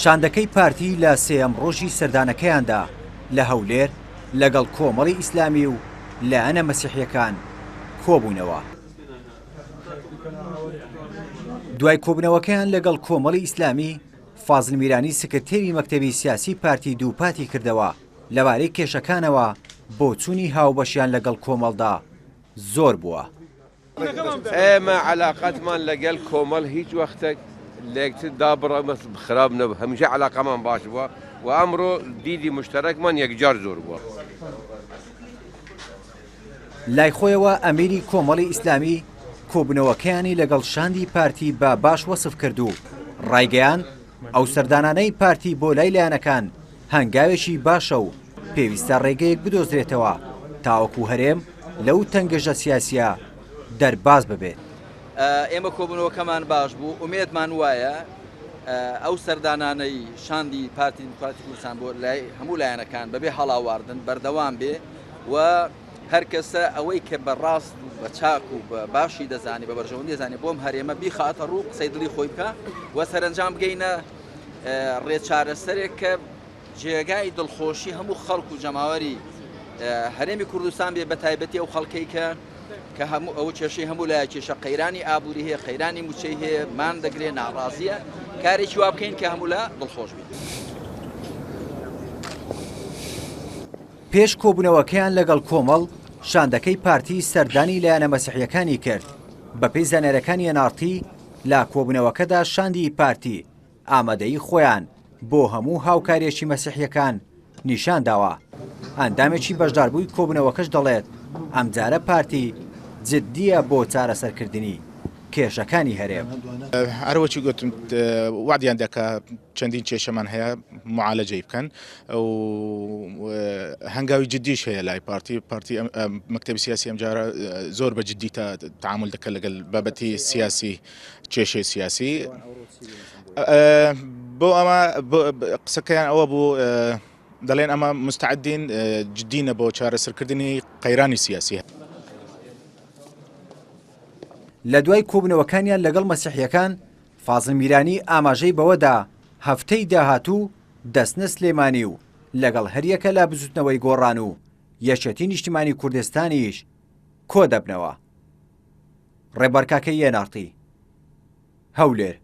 شاندەکەی پارتی لە سێەم ڕۆژی سەردانەکەیاندا لە هەولێر لەگەڵ کۆمەڵی ئیسلامی و لایەنە مەسیحیەکان کۆبوونەوە. دوای کۆبوونەوەکەیان لەگەڵ کۆمەڵی ئیسلامی، فازڵ میرانی سکرتێری مەکتەبی سیاسی پارتی دووپاتی کردەوە لەبارەی کێشەکانەوە بۆ چوونی هاوبەشیان لەگەڵ کۆمەڵدا زۆر بووە. ئێمە عەلاقەتمان لەگەڵ کۆمەڵ هیچ وەختێک لەکتر دابڕە خراپ نەبوو، هەمیشە عەلاقەمان باش بووە و ئەمڕۆ دیدی مشتەرەکمان یەکجار زۆر بووە. لای خۆیەوە ئەمیری کۆمەڵی ئیسلامی کۆبوونەوەکەیانی لەگەڵ شاندی پارتی بە باش وەسف کرد و ڕایگەیان ئەو سەردانانەی پارتی بۆ لای لایەنەکان هەنگاوێکی باشە و پێویستە ڕێگەیەک بدۆزرێتەوە تاوەکو هەرێم لەو تەنگەژە سیاسیە دەرباز ببێت. ئێمە کۆبوونەوەکەمان باش بوو، ئومێدمان وایە ئەو سەردانانەی شاندی پارتی دیموکراتی کوردستان بۆ لای هەموو لایەنەکان بەبێ هەڵاواردن بەردەوام بێ و هەر کەسە ئەوەی کە بەڕاست بە چاک و بە باشی دەزانی بە بەرژەوەندی دەزانی بۆم هەرێمە بیخاتە ڕوو قسەی دڵی خۆی بکە و سەرنجام بگەینە ڕێچارەسەرێک کە جێگای دڵخۆشی هەموو خەڵک و جەماوەری هەرێمی کوردستان بێ بە تایبەتی ئەو خەڵکەی کە هەموو ئەو کێشەی هەموو لای کێشە قەیرانی ئابووری هەیە، قەیرانی موچەی هەیە، مان دەگرێ ناڕازیە، کارێکی وا بکەین کە هەموو لە دڵخۆش بێت. پێش کۆبوونەوەکەیان لەگەڵ کۆمەڵ، شاندەکەی پارتی سەردانی لایەنە مەسیحیەکانی کرد. بەپێی زانێرەکانی ئەنارتی لە کۆبوونەوەکەدا شاندی پارتی ئامادەیی خۆیان بۆ هەموو هاوکاریەکی مەسیحیەکان نیشان داوە. ئەندامێکی بەشداربووی کۆبوونەوەکەش دەڵێت ئەمجارە پارتی جددیە بۆ چارەسەرکردنی کێشەکانی هەرێم. هەروەکی گوتم وعدیان دەکا چەندین کێشەمان هەیە معالەجەی بکەن و هەنگاوی جددیش هەیە لای پارتی مەکتەبی سیاسی ئەمجارە زۆر بە جددی تعامل دەکەن لەگەڵ بابەتی سیاسی کێشەی سیاسی. بۆ ئەمە قسەکەیان ئەوە بوو دەڵێن ئەمە مستعدین جددینە بۆ چارەسەرکردنی قەیرانی سیاسی. لە دوای کۆبوونەوەکانیان لەگەڵ مەسیحیەکان، فازڵ میرانی ئاماژەی بەوەدا هەفتەی داهاتوو دەستنە سلێمانی و لەگەڵ هەریەکە لا بزوتنەوەی گۆڕان و یەکێتی نیشتیمانی کوردستانیش کۆ دەبنەوە. ڕێبەر کاکەی ئەنارتی، هەولێر.